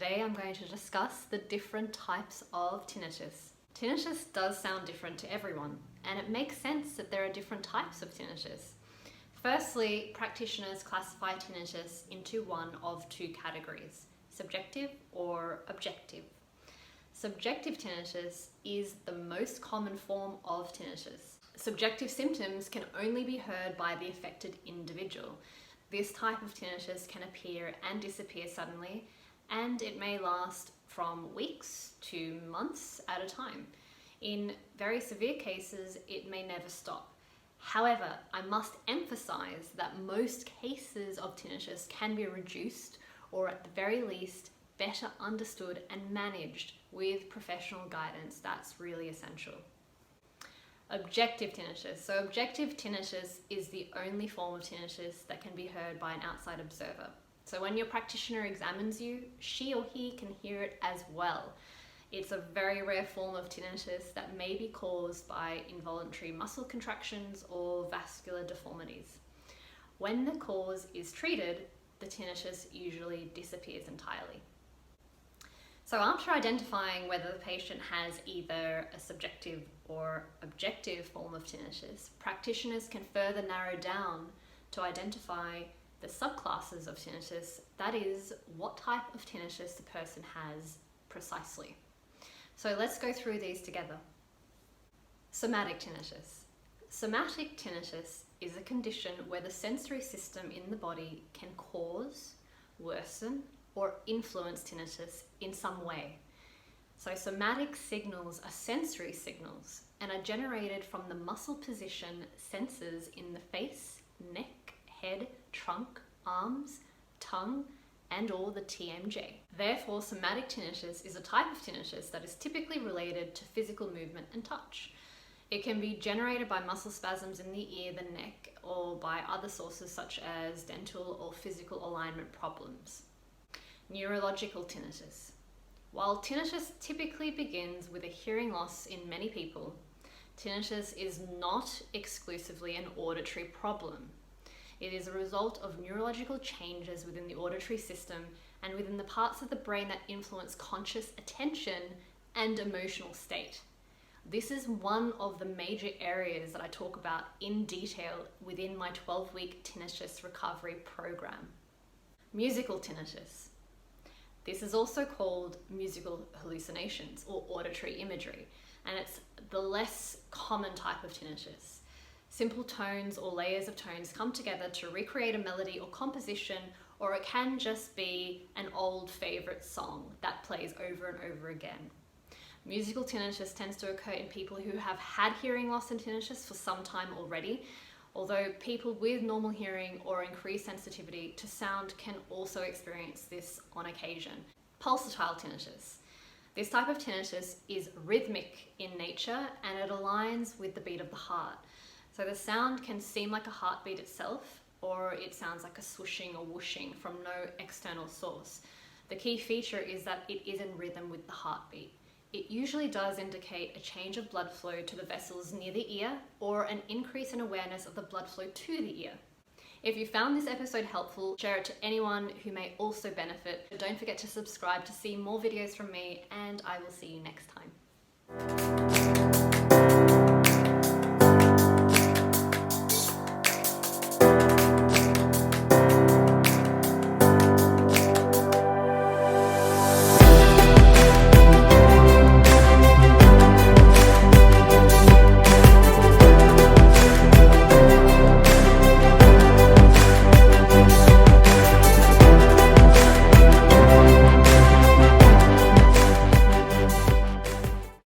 Today I'm going to discuss the different types of tinnitus. Tinnitus does sound different to everyone, and it makes sense that there are different types of tinnitus. Firstly, practitioners classify tinnitus into one of two categories, subjective or objective. Subjective tinnitus is the most common form of tinnitus. Subjective symptoms can only be heard by the affected individual. This type of tinnitus can appear and disappear suddenly, and it may last from weeks to months at a time. In very severe cases, it may never stop. However, I must emphasize that most cases of tinnitus can be reduced, or at the very least, better understood and managed with professional guidance. That's really essential. Objective tinnitus. So objective tinnitus is the only form of tinnitus that can be heard by an outside observer. So when your practitioner examines you, she or he can hear it as well. It's a very rare form of tinnitus that may be caused by involuntary muscle contractions or vascular deformities. When the cause is treated, the tinnitus usually disappears entirely. So after identifying whether the patient has either a subjective or objective form of tinnitus, practitioners can further narrow down to identify the subclasses of tinnitus, that is, what type of tinnitus the person has precisely. So let's go through these together. Somatic tinnitus. Somatic tinnitus is a condition where the sensory system in the body can cause, worsen, or influence tinnitus in some way. So somatic signals are sensory signals and are generated from the muscle position sensors in the face, neck, head, trunk, arms, tongue, and or the TMJ. Therefore, somatic tinnitus is a type of tinnitus that is typically related to physical movement and touch. It can be generated by muscle spasms in the ear, the neck, or by other sources such as dental or physical alignment problems. Neurological tinnitus. While tinnitus typically begins with a hearing loss in many people, tinnitus is not exclusively an auditory problem. It is a result of neurological changes within the auditory system and within the parts of the brain that influence conscious attention and emotional state. This is one of the major areas that I talk about in detail within my 12-week tinnitus recovery program. Musical tinnitus. This is also called musical hallucinations or auditory imagery, and it's the less common type of tinnitus. Simple tones or layers of tones come together to recreate a melody or composition, or it can just be an old favorite song that plays over and over again. Musical tinnitus tends to occur in people who have had hearing loss and tinnitus for some time already, although people with normal hearing or increased sensitivity to sound can also experience this on occasion. Pulsatile tinnitus. This type of tinnitus is rhythmic in nature and it aligns with the beat of the heart. So the sound can seem like a heartbeat itself, or it sounds like a swooshing or whooshing from no external source. The key feature is that it is in rhythm with the heartbeat. It usually does indicate a change of blood flow to the vessels near the ear or an increase in awareness of the blood flow to the ear. If you found this episode helpful, share it to anyone who may also benefit. Don't forget to subscribe to see more videos from me, and I will see you next time.